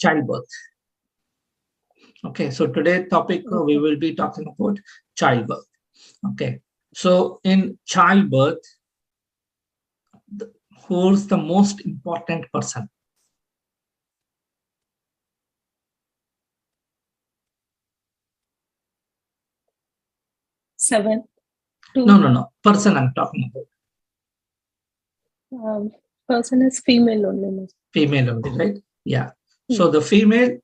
childbirth. Okay, so today's topic we will be talking about childbirth. Okay, so in childbirth, who's the most important person? Seven. No. Person I'm talking about. Person is female only. Female only, right? Yeah. So the female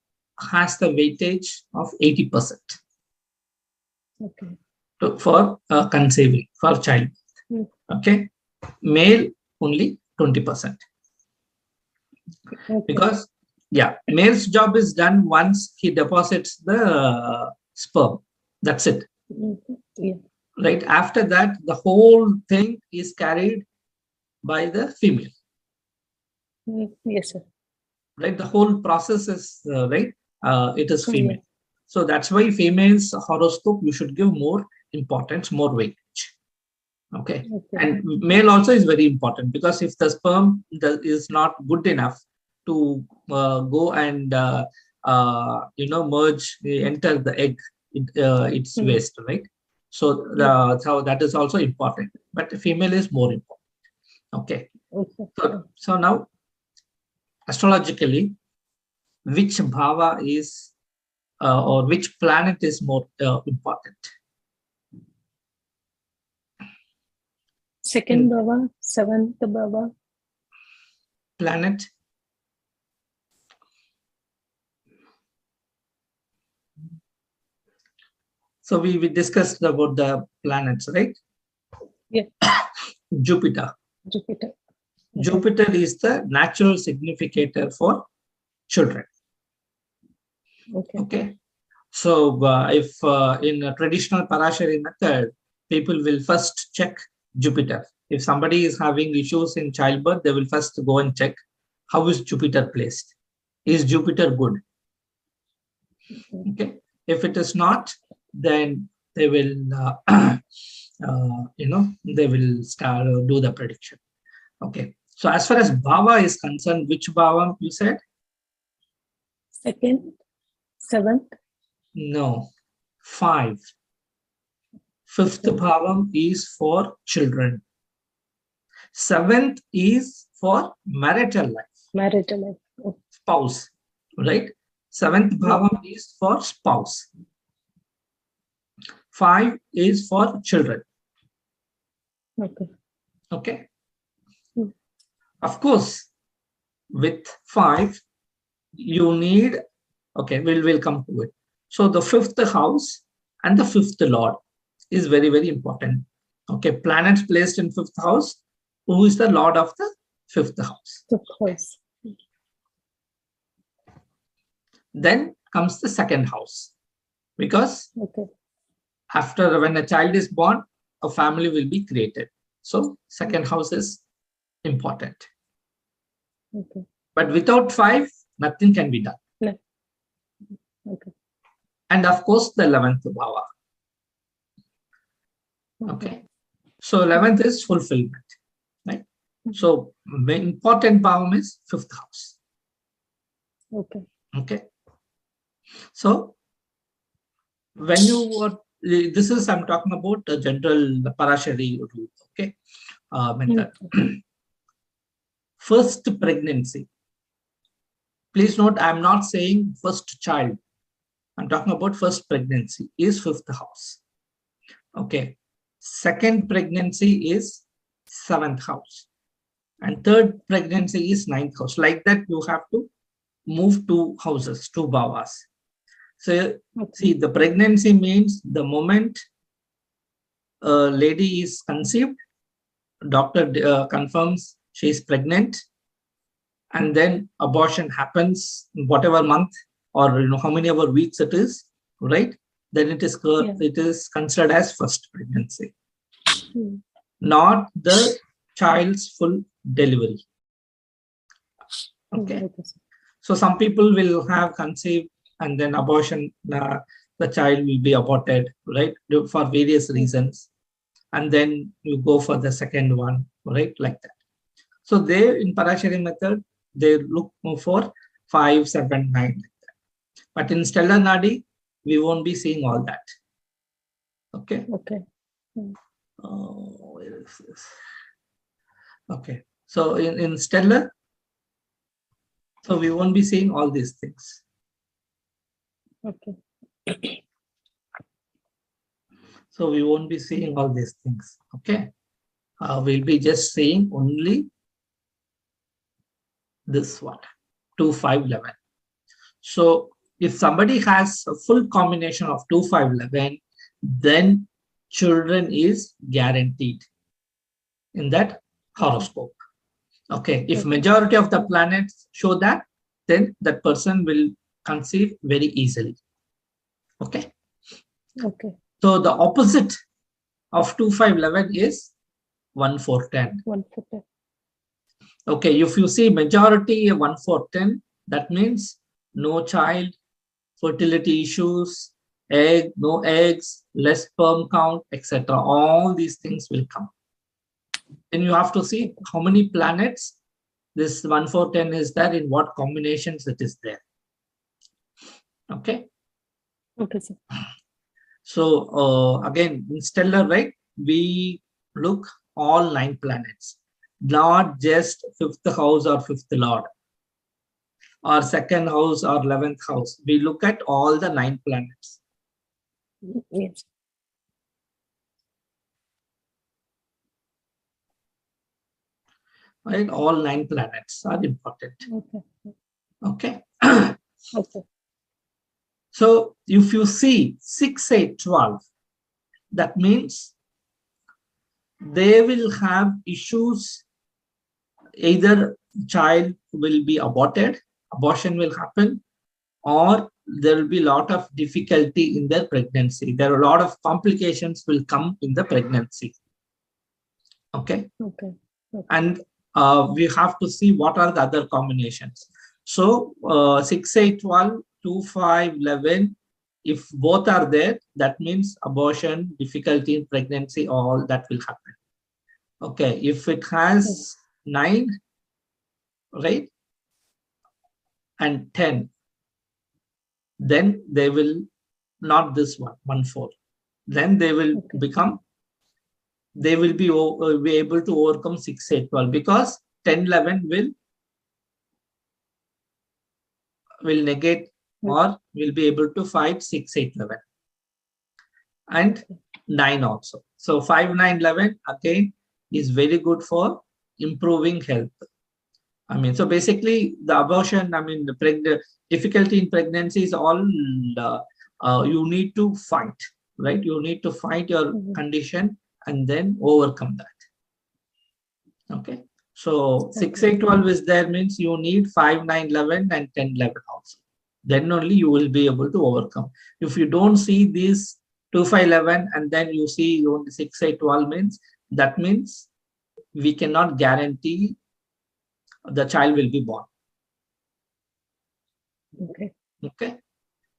has the weightage of 80%. Okay. For conceiving, for child. Okay. Male only 20%. Okay. Because, yeah, male's job is done once he deposits the sperm. That's it. Yeah. Right. After that, the whole thing is carried by the female. Yes, sir. Right. The whole process is right. It is female. Yeah. So that's why female's horoscope you should give more importance, more weightage. Okay. And male also is very important, because if the sperm is not good enough to go and merge, enter the egg, it's waste, right? So so that is also important, but female is more important. Okay. So now, astrologically, which bhava is or which planet is more important? Second bhava, seventh bhava. Planet. So we discussed about the planets, right? Yeah. Jupiter. Jupiter. Jupiter is the natural significator for children. Okay. So if in a traditional Parashari method, people will first check Jupiter. If somebody is having issues in childbirth, they will first go and check how is Jupiter placed. Is Jupiter good? Okay. If it is not, then they will, they will start do the prediction. Okay. So as far as bhava is concerned, which bhava you said? Second, seventh. No, 5. Fifth bhavam is for children. 7th is for marital life. Marital life. Oh. Spouse, right? 7th bhavam is for spouse. 5 is for children. Okay. Of course, with 5, you need, okay, we'll come to it. So the 5th house and the 5th lord is very, very important. Okay, planets placed in 5th house. Who is the lord of the 5th house? Of course. Then comes the 2nd house, because after when a child is born, a family will be created. So 2nd house is important. Okay. But without 5, nothing can be done. No. Okay. And of course, the 11th bhava. Okay. So 11th is fulfillment, right? So the important bhava is 5th house. Okay. Okay. So when you were, this is, I'm talking about the general Parashari rule, okay, method. First pregnancy. Please note, I'm not saying first child. I'm talking about first pregnancy is 5th house. Okay. 2nd pregnancy is 7th house. And 3rd pregnancy is 9th house. Like that, you have to move 2 houses, 2 bhavas. So, see, the pregnancy means the moment a lady is conceived, doctor confirms she is pregnant, and then abortion happens whatever month or how many ever weeks it is, right? Then it is considered as first pregnancy, not the child's full delivery. Okay. So some people will have conceived and then abortion, the child will be aborted, right? For various reasons. And then you go for the second one, right? Like that. So they, in Parashari method, they look for 5, 7, 9. But in stellar nadi, we won't be seeing all that. Okay. Okay. Oh, where is this? Okay. So in stellar, so we won't be seeing all these things. Okay. So we won't be seeing all these things. Okay. We'll be just seeing only this one, 2, 5, 11. So if somebody has a full combination of 2, 5, 11, then children is guaranteed in that horoscope. Okay. If majority of the planets show that, then that person will conceive very easily. Okay. Okay. So the opposite of 2, 5, 11 is 1, 4, 10. 1 for 10. Okay. If you see majority 1, 4, 10, that means no child, fertility issues, no eggs, less sperm count, etc. All these things will come. Then you have to see how many planets this 1, 4, 10 is there, in what combinations it is there. Okay. Okay, sir. So again, in stellar, right, we look all 9 planets, not just 5th house or 5th lord, or 2nd house or 11th house. We look at all the 9 planets. Yes. Right, all 9 planets are important. Okay. Okay. Okay. So if you see 6, 8, 12, that means they will have issues. Either child will be aborted, abortion will happen, or there will be a lot of difficulty in their pregnancy. There are a lot of complications will come in the pregnancy. Okay. Okay. And we have to see what are the other combinations. So 6, 8, 12, 2, 5, 11, if both are there, that means abortion, difficulty in pregnancy, all that will happen. Okay. If it has 9, right, and 10, then they will not this one, 1, 4. Then they will become, they will be able to overcome 6, 8, 12, because 10, 11 will negate or will be able to fight 6, 8, 11. And 9 also. So 5, 9, 11 again is very good for improving health. I mean, so basically the abortion, I mean, the difficulty in pregnancy is all you need to fight, right? You need to fight your condition and then overcome that. Okay. So 6, 8, 12 is there, means you need 5, 9, 11 and 10, 11 also. Then only you will be able to overcome. If you don't see these 2, 5, 11 and then you see only 6, 8, 12 means, that means we cannot guarantee the child will be born. Okay. Okay.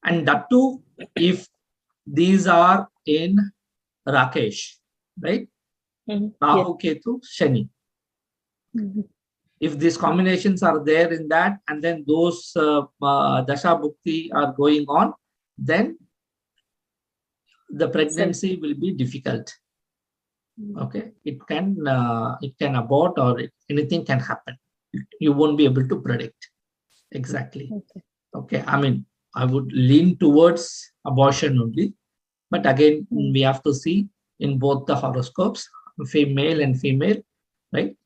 And that too, if these are in Rakesh, right? Rahu, Ketu, Shani. If these combinations are there in that, and then those Dasha Bhukti are going on, then the pregnancy will be difficult. Okay. It can abort, or anything can happen. You won't be able to predict exactly. Okay. I mean, I would lean towards abortion only, but again, we have to see in both the horoscopes, male and female, right?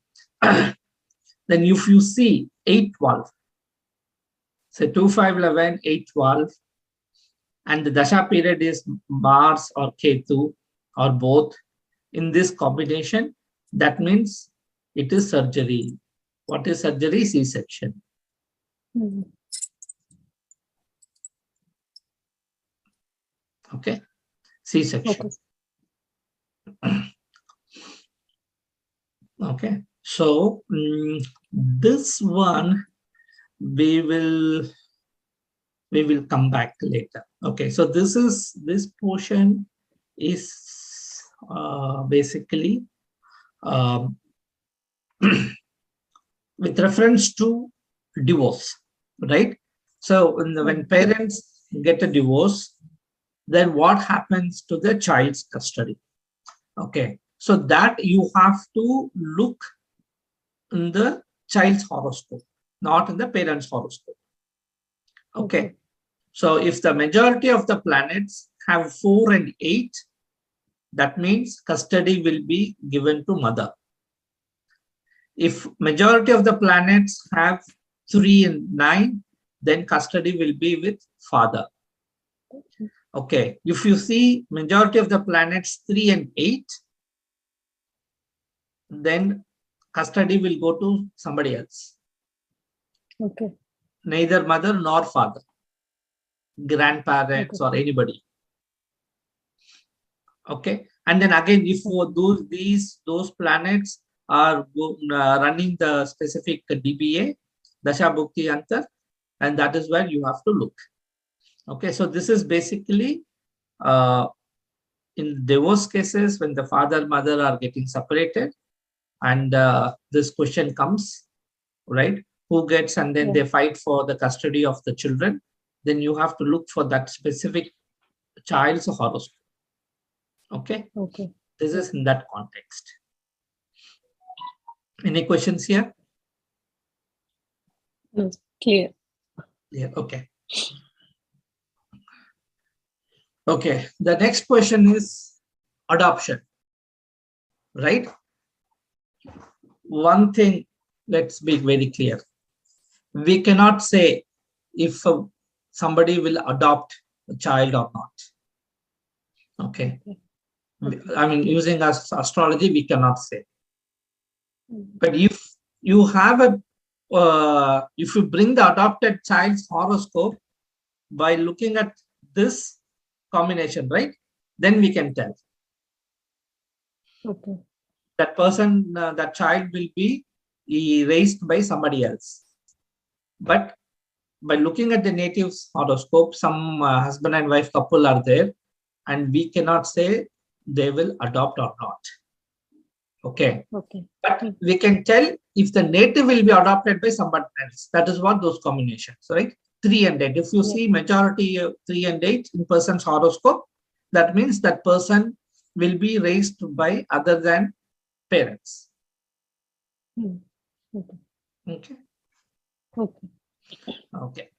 Then if you see 8, 12, say 2, 5, 11, 8, 12, and the Dasha period is Mars or Ketu or both in this combination, that means it is surgery. What is surgery? C-section. Okay. C-section. Okay. So this one we will come back later. Okay. So this portion is basically with reference to divorce. right? So when parents get a divorce, then what happens to the child's custody? Okay, so that you have to look in the child's horoscope, not in the parent's horoscope. Okay, so if the majority of the planets have 4 and 8, that means custody will be given to mother. If majority of the planets have 3 and 9, then custody will be with father. Okay, if you see majority of the planets 3 and 8, then custody will go to somebody else. Okay. Neither mother nor father, grandparents or anybody. Okay, and then again, if those planets are running the specific DBA, Dasha Bhukti Antar, and that is where you have to look. Okay, so this is basically in divorce cases when the father mother are getting separated, and this question comes, right? Who gets, and then they fight for the custody of the children. Then you have to look for that specific child's horoscope. Okay. Okay. This is in that context. Any questions here? No, clear. Yeah. Okay. Okay. The next question is adoption, right? One thing, let's be very clear. We cannot say if somebody will adopt a child or not. Okay. I mean, using astrology, we cannot say. But if you have if you bring the adopted child's horoscope by looking at this combination, right? Then we can tell. Okay. That person, that child will be raised by somebody else. But by looking at the native horoscope, some husband and wife couple are there, and we cannot say they will adopt or not. Okay. Okay. But we can tell if the native will be adopted by somebody else. That is what those combinations, right? 3 and 8. If you see majority of 3 and 8 in person's horoscope, that means that person will be raised by other than parents. Okay. Okay. Okay. Okay.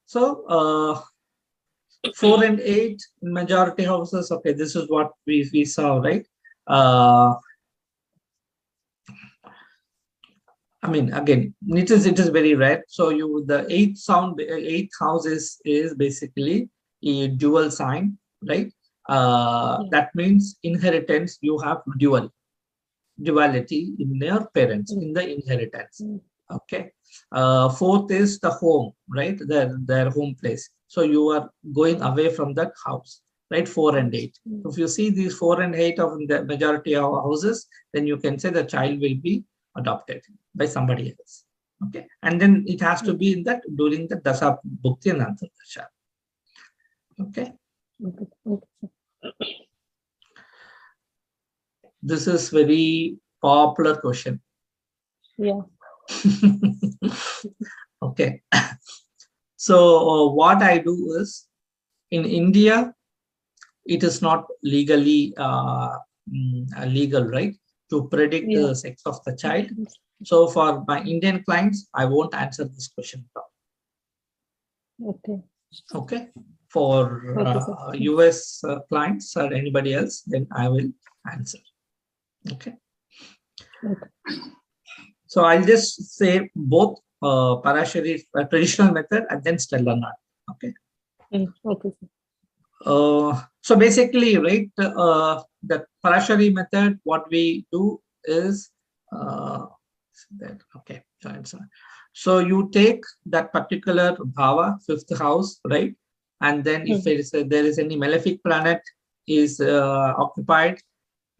So 4 and 8 in majority houses. Okay, this is what we saw, right? I mean, again, it is very rare. So the eighth house is basically a dual sign, right? That means inheritance. You have duality in your parents in the inheritance. Okay. 4th is the home, right? Their home place. So you are going away from that house, right? 4 and 8. If you see these 4 and 8 of the majority of houses, then you can say the child will be adopted by somebody else. Okay. And then it has to be in that during the Dasha Bhukti and Antar Dasha. Okay. This is very popular question. Yeah. Okay. So what I do is, in India, it is not legally legal, right, to predict the sex of the child. So for my Indian clients, I won't answer this question. Okay. Okay. For US clients or anybody else, then I will answer. Okay. So I'll just say both Parashari traditional method and then stellar knot. Okay. Okay. So basically, right, the Parashari method, what we do is okay. So you take that particular bhava, 5th house, right, and then if there is any malefic planet is occupied,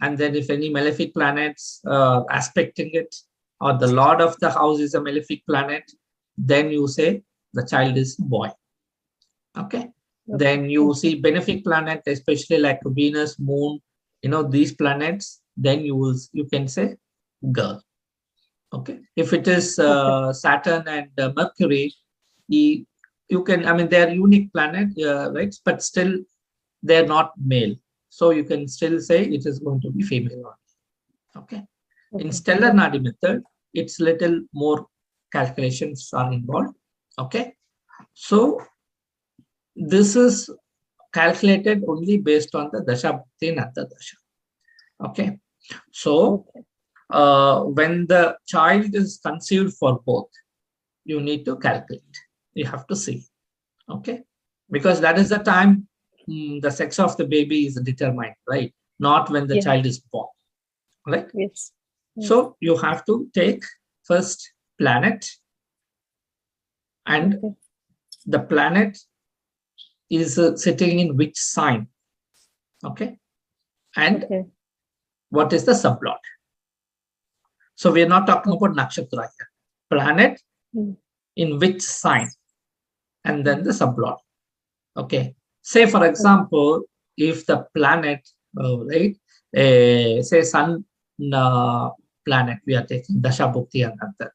and then if any malefic planets aspecting it, or the lord of the house is a malefic planet, then you say the child is boy. Okay. Then you see benefic planet, especially like Venus, Moon, these planets, then you can say girl. Okay. If it is Saturn and Mercury, you can, I mean, they're unique planet, right? But still, they're not male. So you can still say it is going to be female. Okay. In stellar Nadi method, it's little more calculations are involved. Okay. So this is calculated only based on the Dasha Bhakti and Antardasha. Okay. So when the child is conceived for both, you need to calculate. You have to see. Okay. Because that is the time the sex of the baby is determined, right? Not when the child is born, right? Yes. So you have to take first planet, and the planet is sitting in which sign, okay? And what is the sublord? So we are not talking about nakshatra here. Planet in which sign, and then the sublord. Okay. Say for example, if the planet, right, say Sun planet, we are taking Dasha Bhukti and Antar.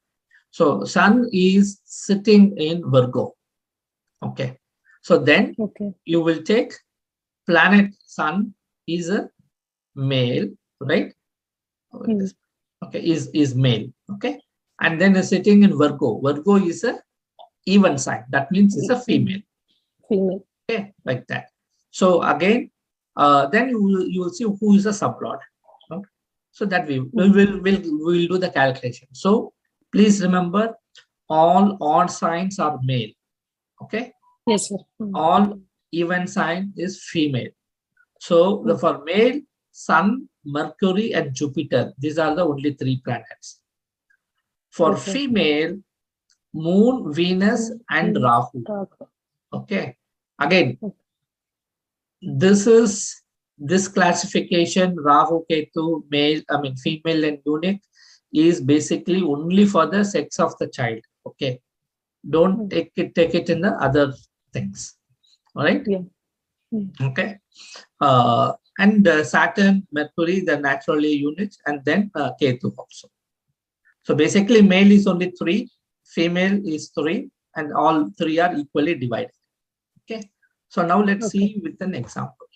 So Sun is sitting in Virgo. Okay. So then you will take planet Sun is a male, right? Okay, is male. Okay. And then is sitting in Virgo. Virgo is a even sign. That means it's a female. Female. Okay, like that. So again, then you will see who is a sublord. Okay? So that we will do the calculation. So please remember, all odd signs are male. Okay. Yes, sir. All even sign is female. So for male, Sun, Mercury, and Jupiter. These are the only 3 planets. For female, Moon, Venus, and Rahu. Okay. Again, this classification, Rahu, Ketu, male, I mean female and unique, is basically only for the sex of the child. Okay. Don't take it in the other things. All right. Okay. And Saturn, Mercury, the naturally units, and then Ketu also. So basically, male is only 3, female is 3, and all 3 are equally divided. Okay. So now let's see with an example.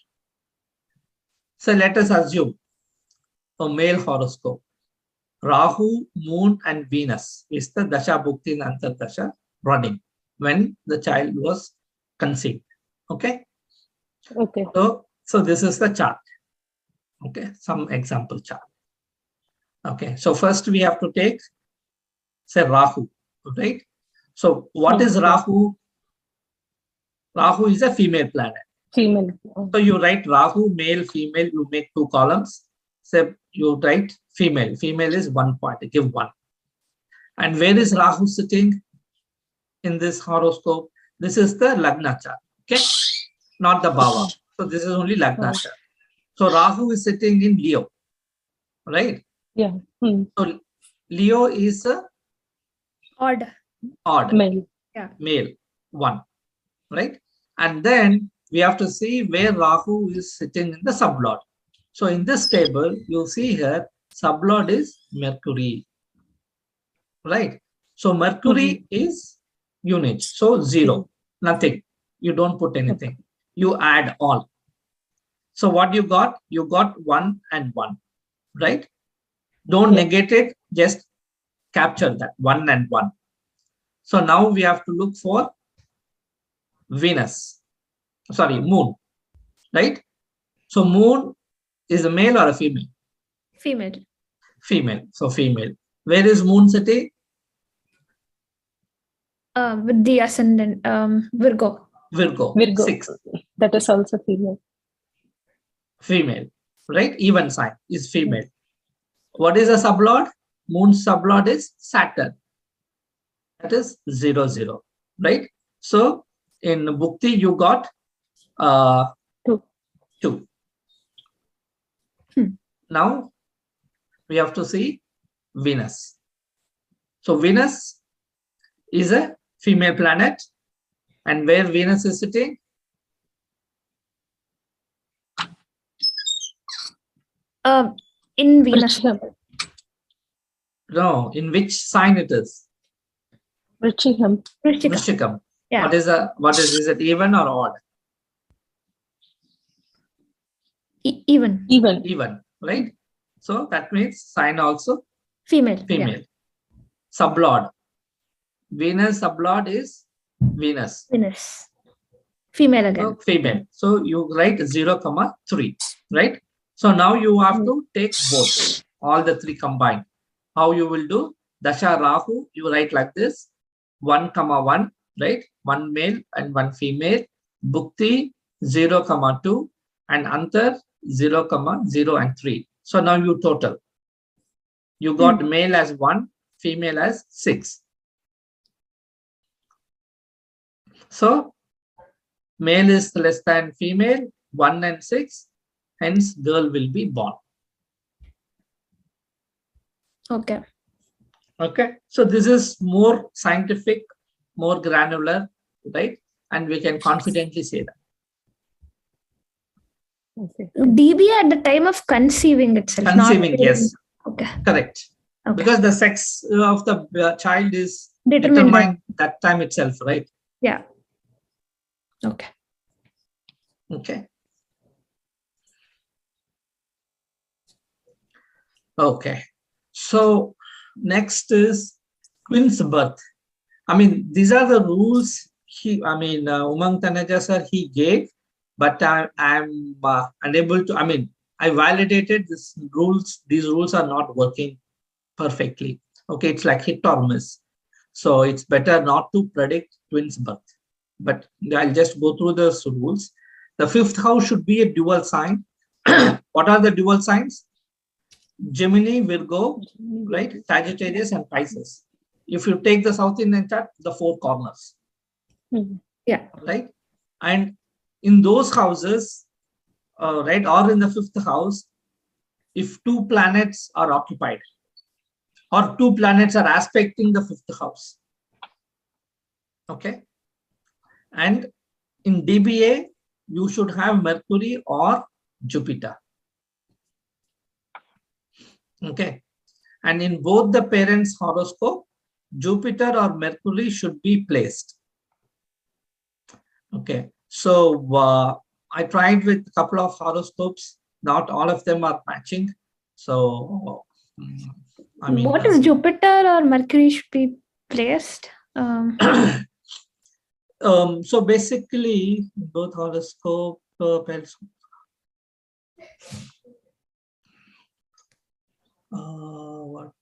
So let us assume a male horoscope. Rahu, Moon, and Venus is the Dasha Bhukti and Antardasha running when the child was conceived. Okay. Okay. So this is the chart. Okay. Some example chart. Okay. So first we have to take, say, Rahu, right? So what is Rahu? Rahu is a female planet. Female. So you write Rahu, male, female, you make 2 columns. So you write female. Female is 1 point, give 1. And where is Rahu sitting in this horoscope? This is the Lagna chart, okay? Not the Bhava. So this is only Lagna chart. So Rahu is sitting in Leo, right? Yeah. So Leo is Odd. Male. Yeah. Male, 1, right? And then we have to see where Rahu is sitting in the sublord. So in this table, you'll see here, sublord is Mercury, right? So Mercury is unit. So 0, nothing. You don't put anything. You add all. So what you got? You got 1 and 1, right? Don't negate it. Just capture that 1 and 1. So now we have to look for Venus. Sorry, Moon, right? So Moon is a male or a female? Female. Female. So female. Where is Moon sitting? With the ascendant, Virgo. Virgo. 6. That is also female. Female, right? Even sign is female. What is a sublord? Moon's sublord is Saturn. That is 0, 0, right? So in Bhukti, you got 2. Now we have to see Venus. So Venus is a female planet, and where Venus is sitting? In Venus. No, in which sign it is? Vrichikam. Vrishikam. Yeah. Is it even or odd? Even. Even. Even, right? So that means sign also Female. female. Sublord. Venus sublord is Venus. Venus. Female again. So female. So you write 0, 3, right? So now you have to take both, all the three combined. How you will do? Dasha Rahu, you write like this: 1, 1, right? One male and one female. Bhukti 0, 2, and Antar 0, 0 and 3. So now you total. You got male as 1, female as 6. So male is less than female, 1 and 6, hence girl will be born. Okay. Okay, so this is more scientific, more granular, right? And we can confidently say that. Okay. DBA at the time of conceiving itself. Conceiving, not yes, Okay. correct. Okay. Because the sex of the child is Determined. determined that time itself, right? Yeah. Okay. Okay. Okay. So next is twins birth. I mean, these are the rules Umang Taneja sir, he gave, but I'm unable to, I validated these rules. These rules are not working perfectly. Okay, it's like hit or miss. So it's better not to predict twins birth. But I'll just go through the rules. The 5th house should be a dual sign. What are the dual signs? Gemini, Virgo, right? Sagittarius and Pisces. If you take the South Indian chart, the 4 corners. Yeah. Right? And in those houses, right, or in the 5th house, if 2 planets are occupied, or 2 planets are aspecting the 5th house. Okay. And in DBA, you should have Mercury or Jupiter. Okay. And in both the parents' horoscope, Jupiter or Mercury should be placed. Okay. So I tried with a couple of horoscopes. Not all of them are matching. So, what is Jupiter or Mercury should be placed? So basically, both horoscope, what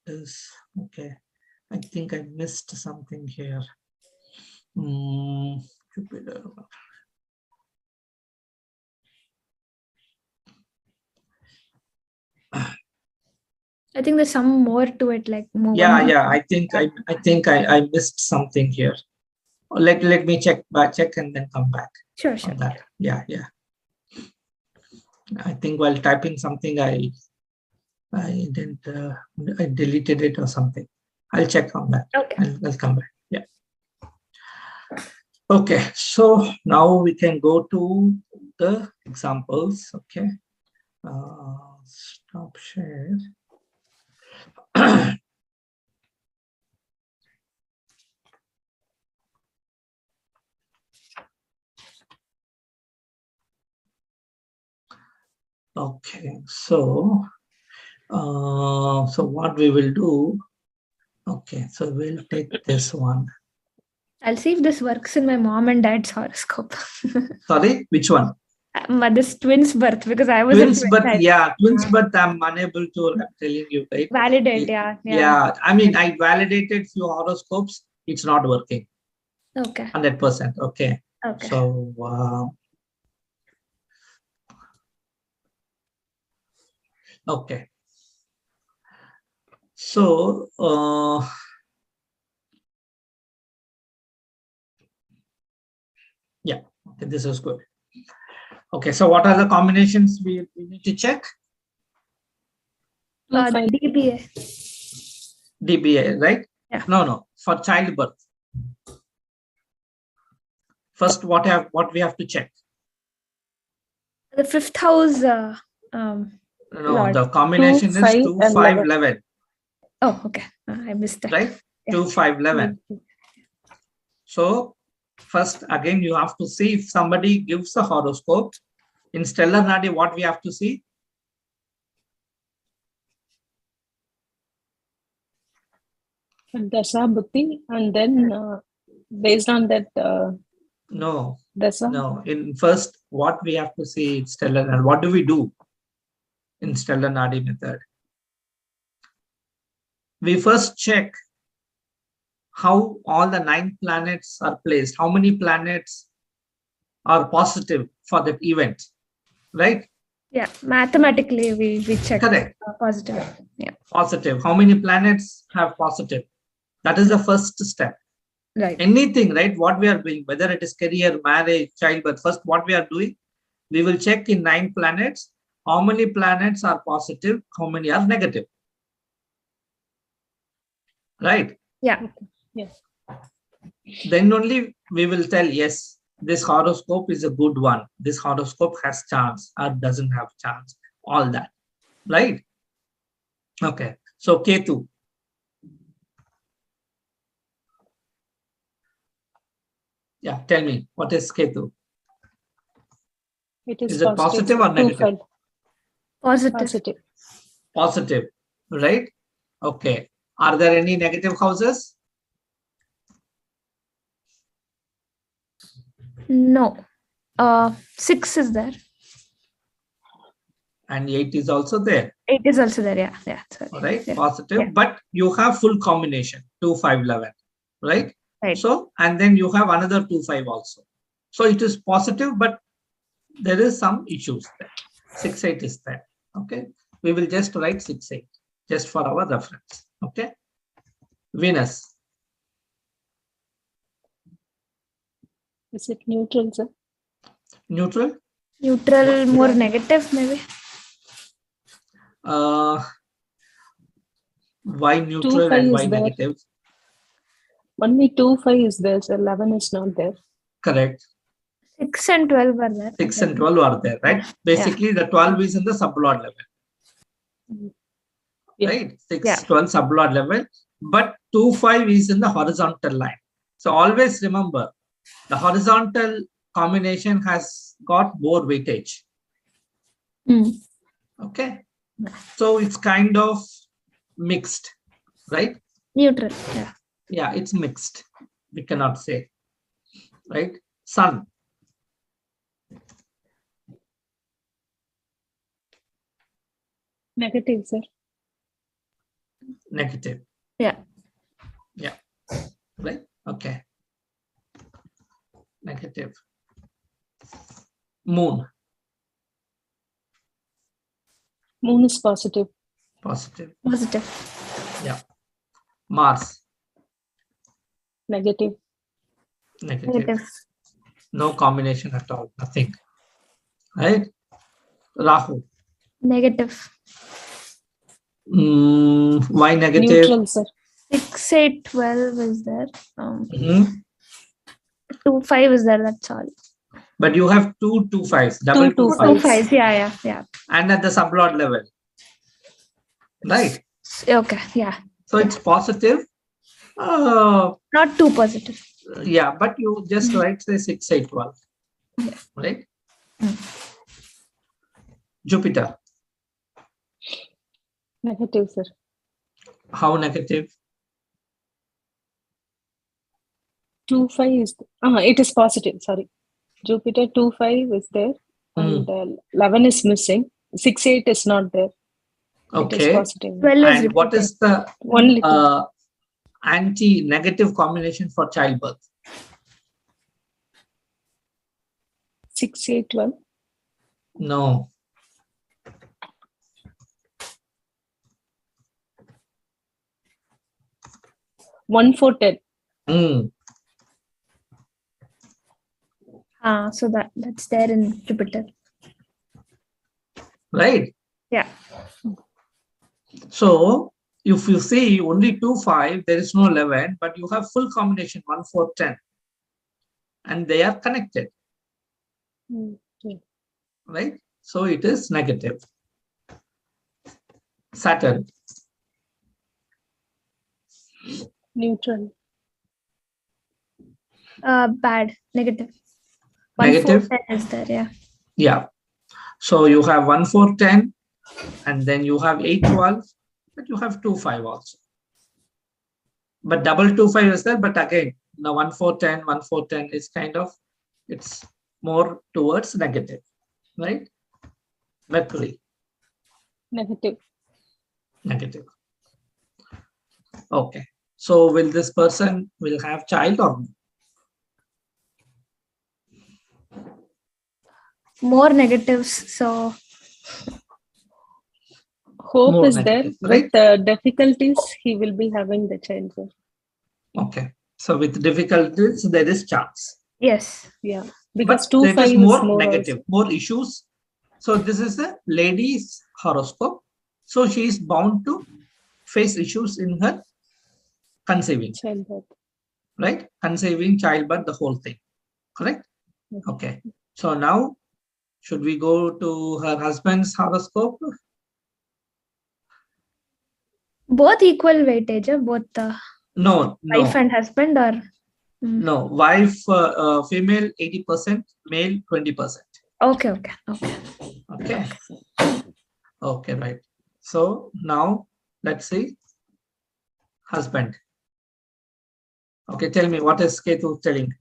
is, okay, I think I missed something here. Jupiter. I think there's some more to it, like more. Yeah. I think I missed something here. Let me check and then come back. Sure. On that. Yeah. I think while typing something, I didn't. I deleted it or something. I'll check on that. Okay. I'll come back. Yeah. Okay. So now we can go to the examples. Okay. Stop share. Okay, so what we will do? Okay, so we'll take this one. I'll see if this works in my mom and dad's horoscope. Sorry, which one? This twins birth, because I was twins birth. Yeah, twins birth. I'm unable to. I'm telling you, right? Validate. Yeah. I validated few horoscopes. It's not working. Okay. 100%. Okay. So. Okay. So, yeah, okay, this is good. Okay, so what are the combinations we need to check? DBA. DBA, right? Yeah. No, for childbirth. First, what we have to check? The 5th house. No, the combination is 2, 5, 11. Oh, okay. I missed that. right? Yeah. 2, 5, 11. So first, again, you have to see if somebody gives a horoscope. In stellar nadi, what we have to see? Dasa Buddhi, and then based on that No, Dasa. no. In first, what we have to see in stellar nadi. What do we do in stellar nadi method? We first check how all the 9 planets are placed. How many planets are positive for that event, right? Yeah, mathematically we check. Correct. Positive. Yeah. Positive. How many planets have positive? That is the first step. Right. Anything, right? What we are doing, whether it is career, marriage, childbirth, first what we are doing, we will check in 9 planets, how many planets are positive, how many are negative. Right? Yeah. Yes. Then only we will tell, yes, this horoscope is a good one. This horoscope has chance or doesn't have chance. All that. Right? Okay. So Ketu. Yeah, tell me, what is Ketu? It is it positive or negative? Positive. Positive. Positive, right? Okay. Are there any negative houses? No. 6 is there. And 8 is also there. 8 is also there. Yeah. Yeah. Sorry. All right. Yeah. Positive. Yeah. But you have full combination 2, 5, 11. Right? Right. So, and then you have another 2, 5 also. So it is positive, but there is some issues there. 6, 8 is there. Okay. We will just write 6, 8 just for our reference. Okay. Venus. Is it neutral, sir? Neutral. Neutral, more negative maybe. Why neutral 5 and why is there. negative? Only 2, 5 is there, so 11 is not there. Correct. 6 and 12 are there. 6 and 12 are there, right? Yeah. Basically, the 12 is in the sublord level. Yeah. Right? 6, Yeah. 12 sublord level, but 2, 5 is in the horizontal line. So always remember, the horizontal combination has got more weightage. Okay. So it's kind of mixed, right? Neutral. Yeah. Yeah, it's mixed. We cannot say, right? Sun. Negative, sir. Negative. Yeah. Yeah. Right? Okay. Negative. Moon. Moon is positive. Positive. Positive. Yeah. Mars. Negative. Negative. Negative. No combination at all. Nothing. Right? Rahu. Negative. Why negative? Neutral, sir. 6, 8, 12 is there. Mhm. 2, 5 is there. That's all. But you have 2, 2, 5s, double 2, 2, 2, 5s, 5. Yeah. and at the sublord level, right? Okay. Yeah. So it's positive. Not too positive. Yeah, but you just write say 6, 8, 12, right? Jupiter. Negative, sir. How negative? 2, 5 is it is positive. Sorry, Jupiter 2, 5 is there, and 11 is missing. 6, 8 is not there. It is Okay. positive. 12 is And what is the Only anti-negative combination for childbirth? 6, 8, 12. No. One, 4, 10. So that's there in Jupiter. Right? Yeah. So if you see only 2, 5, there is no 11, but you have full combination 1, 4, 10. And they are connected. Okay. Right? So it is negative. Saturn. Neutral. Bad. Negative. 1, 4, Negative? 10 is there, yeah. Yeah. So you have 1, 4, 10, and then you have 8, 12, but you have 2, 5 also. But double 2, 5 is there, but again, the 1, 4, 10, 1, 4, 10 is kind of, it's more towards negative, right? Mercury, Negative. negative. Okay. So will this person will have child or no? More negatives. So Hope More is there. negative, right? With difficulties, he will be having the child. Sir. Okay. So with difficulties, there is chance. yes. Yeah. Because But 2, there 5 is is more more negative, also. more issues. So this is a lady's horoscope. So she is bound to face issues in her conceiving, Childbirth. right? Conceiving, childbirth, the whole thing, correct? Okay. So now, should we go to her husband's horoscope? Both equal weightage, both No, wife no, and husband, or no. Wife, female 80%, male 20%. okay, okay, okay. Okay. Okay, right. So now let's see husband. Okay, tell me, what is Ketu telling?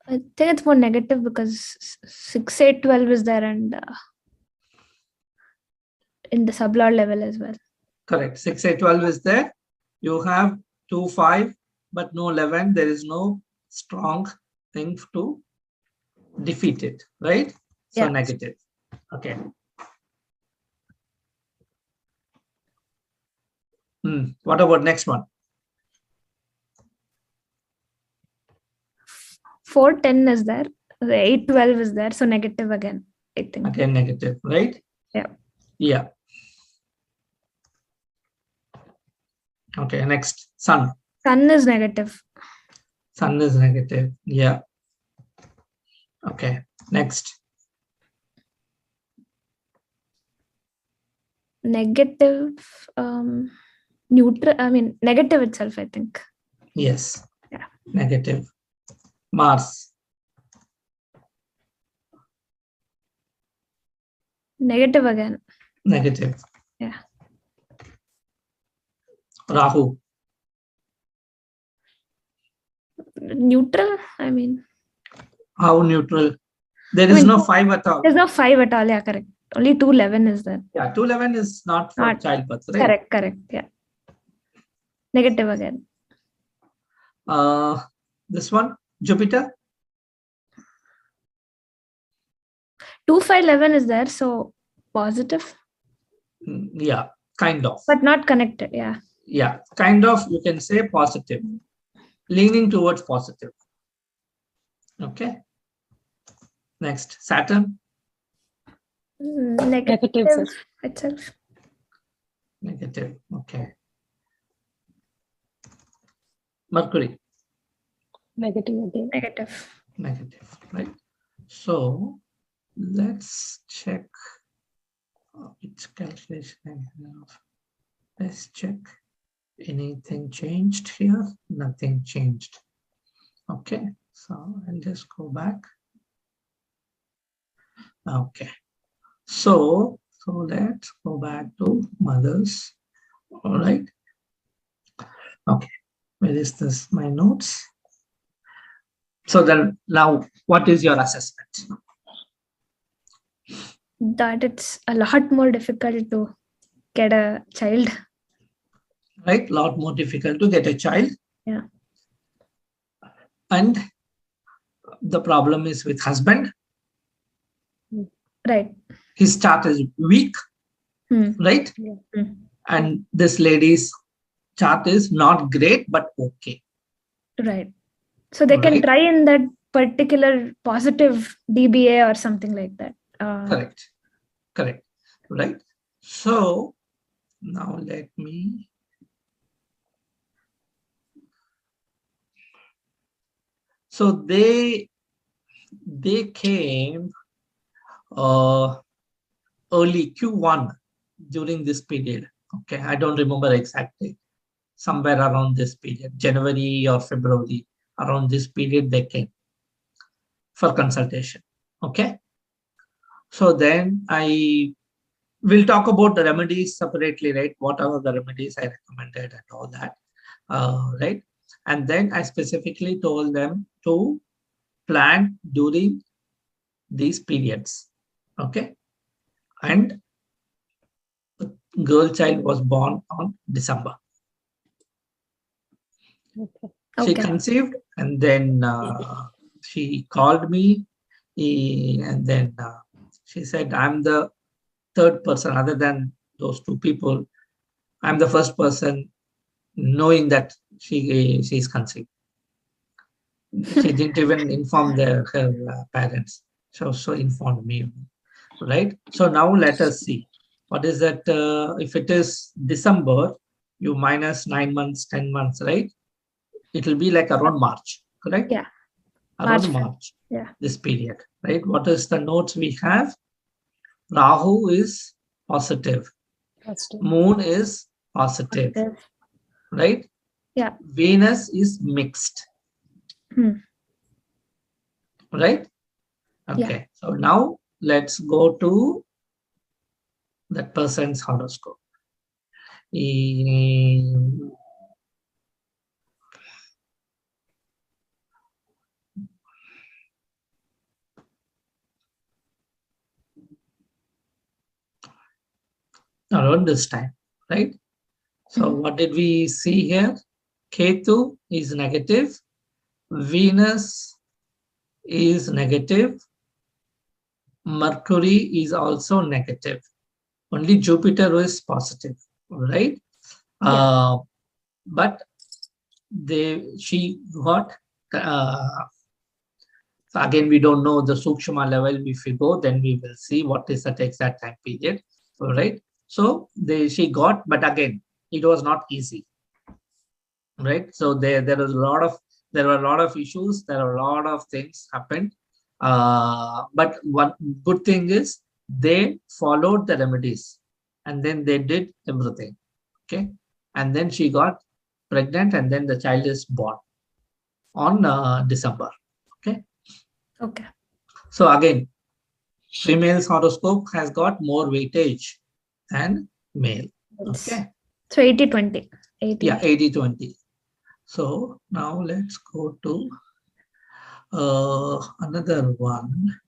I think it's more negative because 6, 8, 12 is there, and in the sublord level as well. Correct. 6, 8, 12 is there. You have 2, 5, but no 11. There is no strong thing to defeat it, right? So Yeah. negative. Okay. What about next one? 4, 10 is there. The 8, 12 is there. So negative again, I think. Again, negative, right? Yeah. Yeah. Okay, next. Sun. Sun is negative. Sun is negative. Yeah. Okay, next. Negative, neutral. I mean, negative itself, I think. Yes. Yeah. Negative. Mars. Negative again. Negative. Yeah. Rahu. Neutral, I mean. How neutral? There is no 5 at all. There's no 5 at all. Yeah, correct. Only 2, 11 is there. Yeah, 2, 11 is not for childbirth, right? Correct, correct. Yeah. Negative again. This one, Jupiter. 2, 5, 11 is there. So positive. Yeah, kind of. But not connected. Yeah. Yeah, kind of, you can say positive. Leaning towards positive. Okay. Next, Saturn. Negative sir. itself. Negative. Okay. Mercury. Negative again. Negative. Negative, right? So let's check which calculation I have. Let's check. Anything changed here? Nothing changed. Okay, so I'll just go back. Okay, so let's go back to mothers. All right. Okay, where is this? My notes. So then now, what is your assessment? That it's a lot more difficult to get a child. Right, a lot more difficult to get a child. Yeah. And the problem is with husband. Right. His chart is weak, right? Yeah. And this lady's chart is not great, but okay. Right. So they can try in that particular positive DBA or something like that. Correct. Correct. Right. So now let me. So they came early Q1 during this period. Okay, I don't remember exactly. Somewhere around this period, January or February, around this period they came for consultation. Okay. So then I will talk about the remedies separately, right? What are the remedies I recommended and all that, right? And then I specifically told them to plan during these periods. Okay. And the girl child was born on December. Okay. She Okay. conceived, and then she called me, and then she said, I'm the third person other than those two people. I'm the first person knowing that she is conceived. She didn't even inform her parents. So informed me, right? So now let us see. What is that? If it is December, you minus 9 months, 10 months, right? It will be like around March, correct? Yeah. Around March. March, Yeah. this period, right? What is the notes we have? Rahu is positive. Positive. Moon is positive, Positive. right? Yeah. Venus is mixed, right? Okay. So now let's go to that person's horoscope. Around this time, right? So what did we see here? Ketu is negative. Venus is negative. Mercury is also negative. Only Jupiter is positive, right? Yeah. But she got, so again, we don't know the Sukshma level. If we go, then we will see what is that exact time period, right? So she got, but again, it was not easy, right? So there were a lot of issues. There are a lot of things happened. But one good thing is they followed the remedies, and then they did everything. Okay, and then she got pregnant, and then the child is born on December. Okay. Okay. So again, female's horoscope has got more weightage than male. Okay. So 80-20. 80. Yeah, 80-20. So now let's go to another one.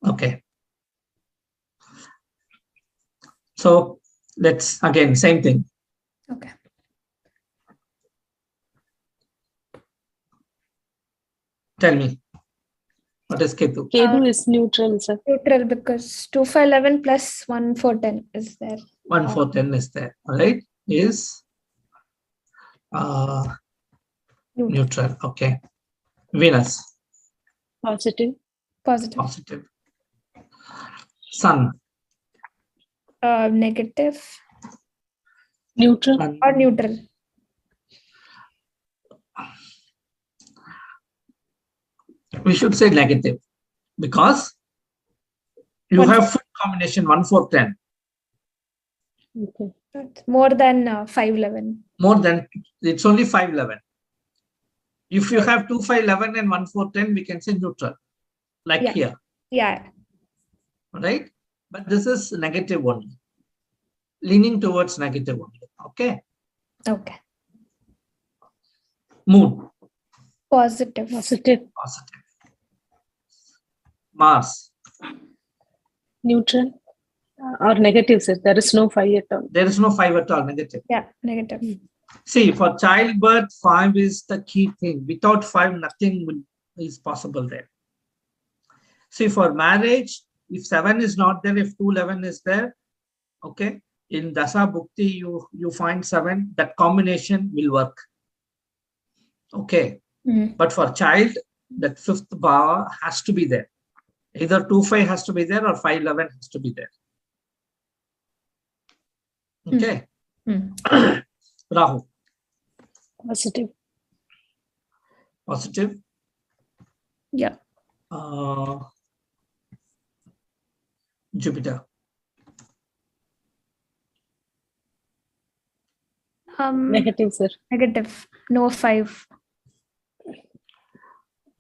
Okay. So let's again, same thing. Okay. Tell me, what is Ketu? Ketu is neutral, sir. Neutral because 2-5-11 plus 1-4-10 is there. 1-4-10 is there, right? Is neutral. Okay. Venus. Positive. Positive. Positive. Sun. Negative Neutral. or neutral. We should say negative because you have full combination 1-4-10. Okay. More than 5-11. More than, it's only 5-11. If you have 2-5-11 and 1-4-10, we can say neutral, like here. Yeah. Right? But this is negative only. Leaning towards negative only. Okay. Okay. Moon. Positive. Positive. Positive. Mars. Neutral. Or negative, sir. There is no 5 at all. There is no 5 at all, negative. Yeah, negative. See, for childbirth, 5 is the key thing. Without 5, nothing is possible there. See, for marriage, if 7 is not there, if 2-11 is there, okay, in Dasa Bhukti, you find 7, that combination will work. Okay. But for child, that 5th bhava has to be there. Either 2-5 has to be there or 5-11 has to be there. Okay. Hmm. Rahu, Positive. positive. Yeah. Jupiter, Negative, sir. Negative. No 5.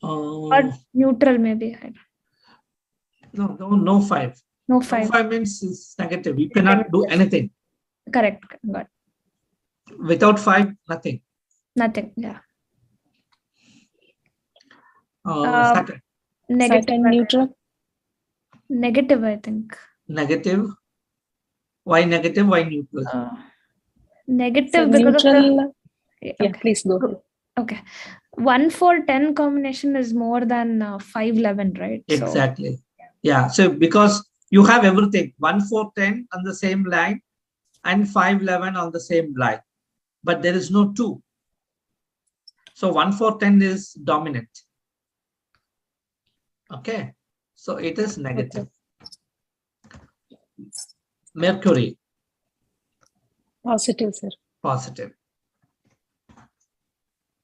Or uh, neutral maybe. no 5. No No 5. 5 means it's negative. You cannot do anything. Correct. Got Without 5, nothing. nothing. Yeah. Saturn, Negative. Saturn neutral. Negative, I think. negative. Why negative? Why neutral? Sir, Negative because of the. neutral. Yeah, Yeah, okay. please go ahead. Okay. 1 4 10 combination is more than 5 11, right? Exactly. Yeah. So because you have everything 1 4 10 on the same line and 5 11 on the same line, but there is no 2. So 1 4 10 is dominant. Okay. So it is negative. Mercury, Positive, sir. positive.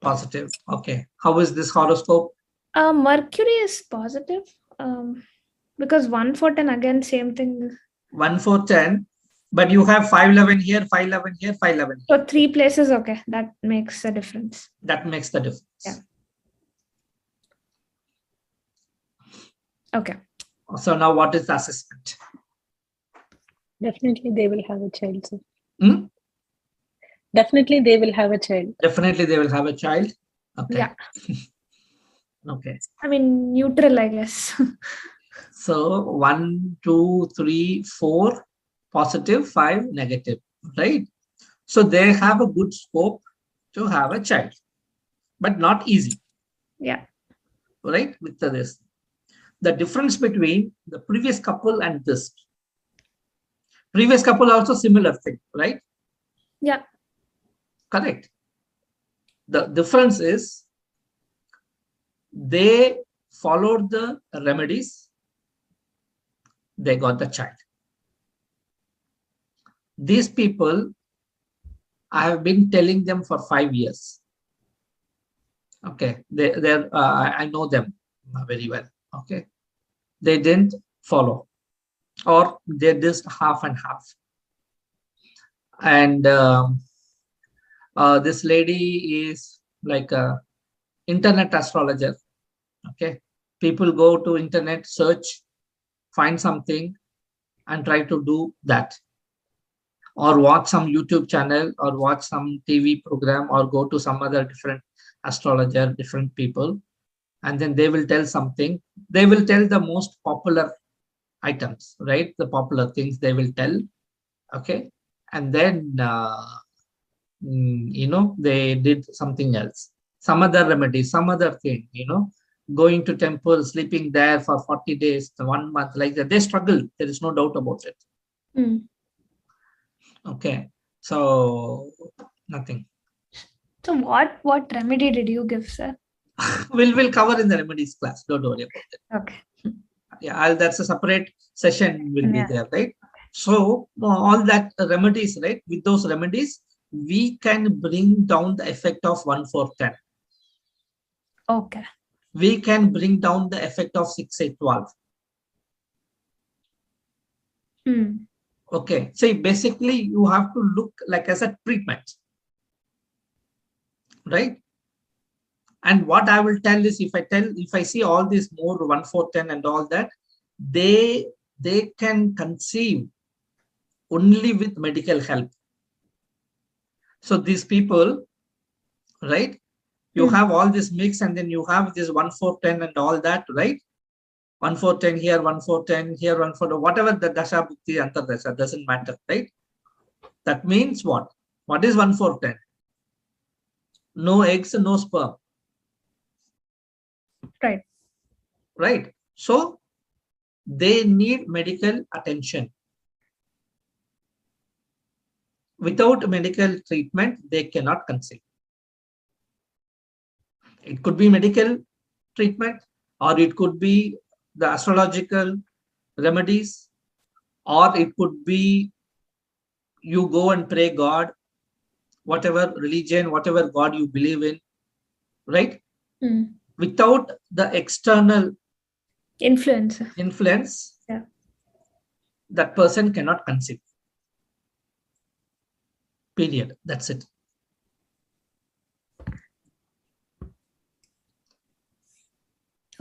Positive. Okay. How is this horoscope? Mercury is positive. Because 1 4 10 again same thing. 1 4 10, but you have 5 11 here, 5 11 here, 5 11 here. So 3 places, okay. That makes a difference. That makes the difference. Yeah. Okay. So now what is the assessment? Definitely they will have a child, sir. Hmm? Definitely they will have a child. Definitely they will have a child. Okay. Yeah. Okay. I mean, neutral, I guess. So 1, 2, 3, 4 positive, 5 negative, right? So they have a good scope to have a child, but not easy, Yeah. right? With this, the difference between the previous couple and this previous couple also similar thing, right? Yeah. Correct. The difference is they followed the remedies, they got the child. These people, I have been telling them for 5 years. Okay, I know them very well. Okay, they didn't follow, or they just half and half. And this lady is like a internet astrologer. Okay, people go to internet, search, find something, and try to do that, or watch some YouTube channel, or watch some TV program, or go to some other different astrologer, different people, and then they will tell something. They will tell the most popular items, right? The popular things they will tell. Okay, and then they did something else, some other remedy, some other thing, going to temple, sleeping there for 40 days, 1 month, like that. They struggle. There is no doubt about it. Okay, so nothing. So what remedy did you give, sir? We'll cover in the remedies class. Don't worry about it. Okay. Yeah, that's a separate session will be Yeah. there, right? So all that remedies, right? With those remedies, we can bring down the effect of 1 4 10. Okay. We can bring down the effect of 6 8 12. Okay, so basically you have to look like as a treatment, right? And what I will tell is, if I see all this more 1 4 10 and all that, they can conceive only with medical help. So these people, right? You have all this mix, and then you have this 1 4 10 and all that, right? 1 4 10 here, 1 4 10 here, 1 4, whatever the dasha bhukti antardasha, doesn't matter, right? That means what? What is 1 4 10? No eggs, no sperm. Right. Right. So they need medical attention. Without medical treatment, they cannot conceive. It could be medical treatment, or it could be the astrological remedies, or it could be you go and pray God, whatever religion, whatever God you believe in, right? Without the external influence, yeah, that person cannot conceive. Period. That's it.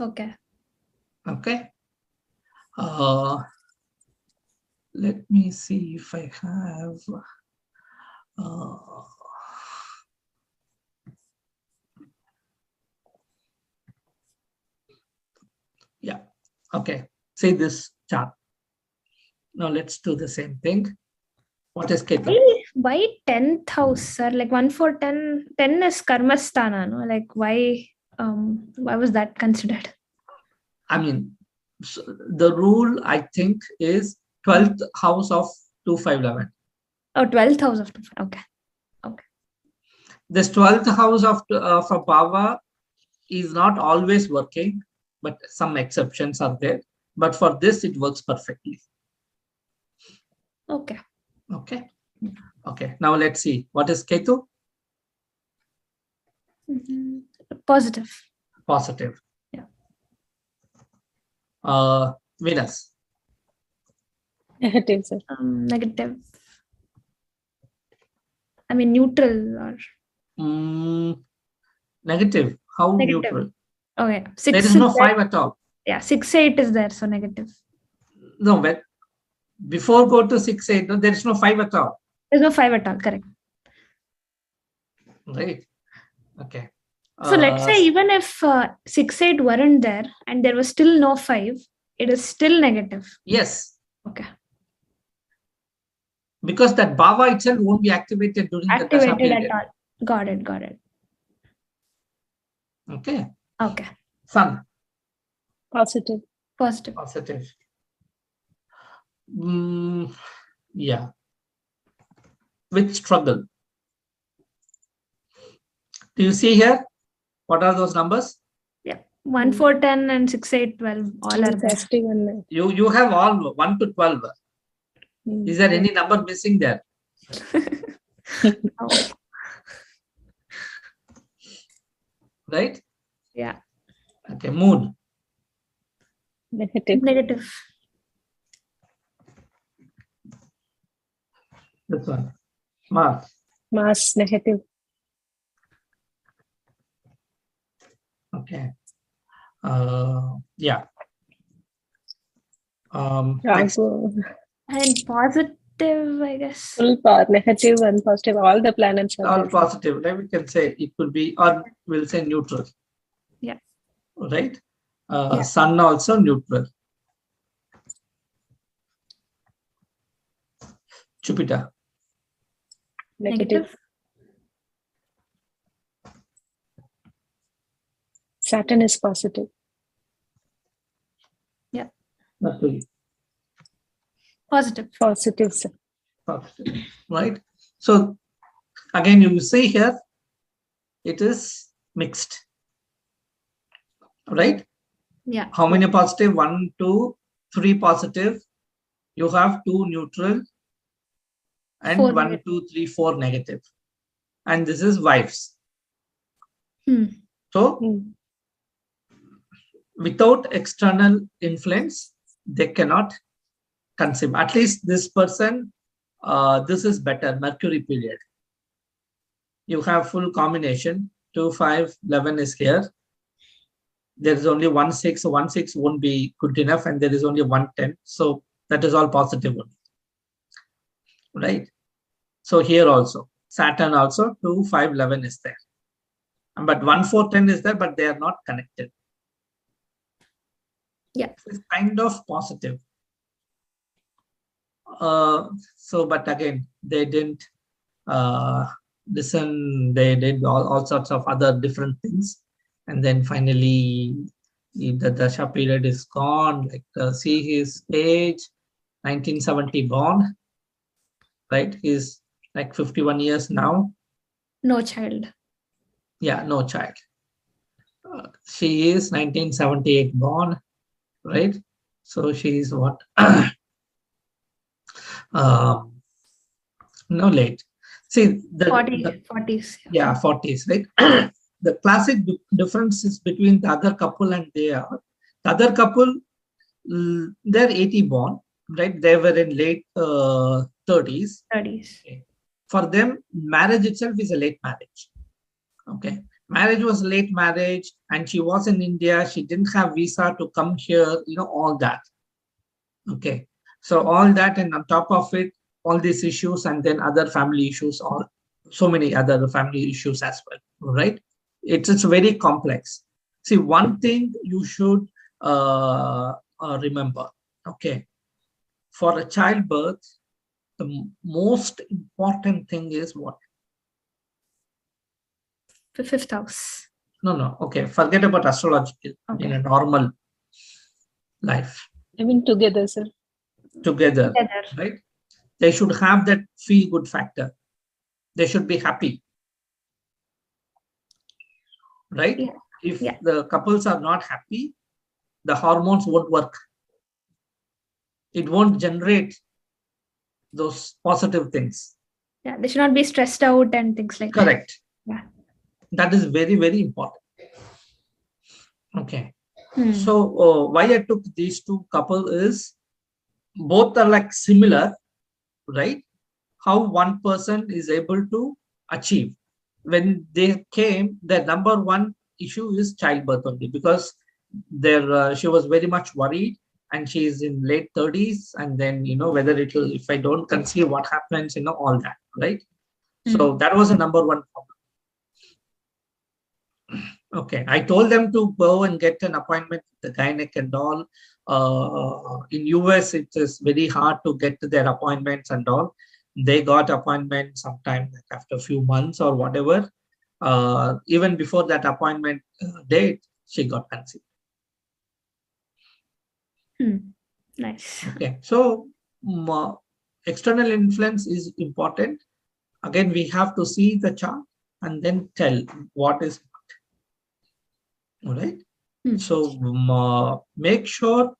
okay. Okay. Let me see if I have. Yeah. Okay. See this chart. Now let's do the same thing. What is Ketu? Why 10th house, sir? Like 1 for 10. 10 is karmasthana, no? Like why was that considered? I mean, so the rule I think is 12th house of 2511. Oh, 12th house of 2. Okay. Okay. This 12th house of a Bhava is not always working, but some exceptions are there. But for this, it works perfectly. Okay. Okay. Okay. Now let's see. What is Ketu? Positive. Positive. Yeah. Venus. Negative, sir. Negative. I mean, neutral or Negative. How negative. neutral? Okay. 6 There is no 5 at all. Yeah, 6-8 is there, so negative. No, but before go to 6-8, no, there is no 5 at all. There's no 5 at all, correct. Right. Okay. So let's say even if 6-8 weren't there and there was still no 5, it is still negative. Yes. Okay. Because that Bhava itself won't be activated during the Dasha period. At all. Got it. Okay. Okay. Sun. Positive. Positive. Yeah. With struggle. Do you see here? What are those numbers? Yeah. 1, 4, 10 and 6, 8, 12. All are there. Positive and You have all 1 to 12. Is there any number missing there? Oh. Right? Yeah. Okay. Moon. Negative. This one. Mars. Negative. Okay. Yeah. Next. And positive, I guess. Full power, negative and positive. All the planets are All there. positive. Right? We can say it could be, or we'll say neutral. Yeah. Right? Yeah. Sun also neutral. Jupiter. Negative. Saturn is positive. Yeah. Mercury. Positive. Positive, sir. Positive. Right? So again, you see here, it is mixed. Right? Yeah. How many positive? 1, 2, 3 positive. You have 2 neutral. And 4 1, negative. 2, 3, 4 negative. And this is wives. So without external influence, they cannot conceive. At least this person, this is better, Mercury period. You have full combination. 2, 5, 11 is here. There is only 1, 6. So 1, 6 won't be good enough. And there is only 1, 10. So that is all positive only. Right? So here also, Saturn also 2, 5, 11 is there. But 1, 4, 10 is there, but they are not connected. Yeah. It's kind of positive. But again, they didn't listen. They did all sorts of other different things. And then finally, the Dasha period is gone. Like, see his age, 1970 born. Right? He's like 51 years now. No child. Yeah, no child. She is 1978 born, right? So she is what? No, late. See, 40s. Yeah, 40s, right? The classic difference is between the other couple and they are. The other couple, they're 80 born, right? They were in late 30s. 30s. Okay. For them, marriage itself is a late marriage. Okay. Marriage was late marriage, and she was in India. She didn't have visa to come here, all that. Okay. So all that, and on top of it, all these issues, and then other family issues, so many other family issues as well, right? It's very complex. See, one thing you should remember, okay, for a childbirth, the most important thing is what? Fifth house. No. Okay, forget about astrology in a normal life. I mean, together, sir. Together, right? They should have that feel-good factor. They should be happy, right? Yeah. If the couples are not happy, the hormones won't work. It won't generate those positive things. Yeah, they should not be stressed out and things like that. Correct. Yeah. That is very, very important. Okay. So why I took these two couple is both are like similar, right? How one person is able to achieve. When they came, the number one issue is childbirth only, because she was very much worried, and she is in late 30s, and then whether if I don't conceive, what happens, all that, right? So that was the number one problem. Okay, I told them to go and get an appointment with the gynec and all. In US, it is very hard to get to their appointments and all. They got appointment sometime after a few months or whatever. Even before that appointment date, she got conceived. Nice. Okay, so external influence is important. Again, we have to see the chart and then tell what is what. All right. So make sure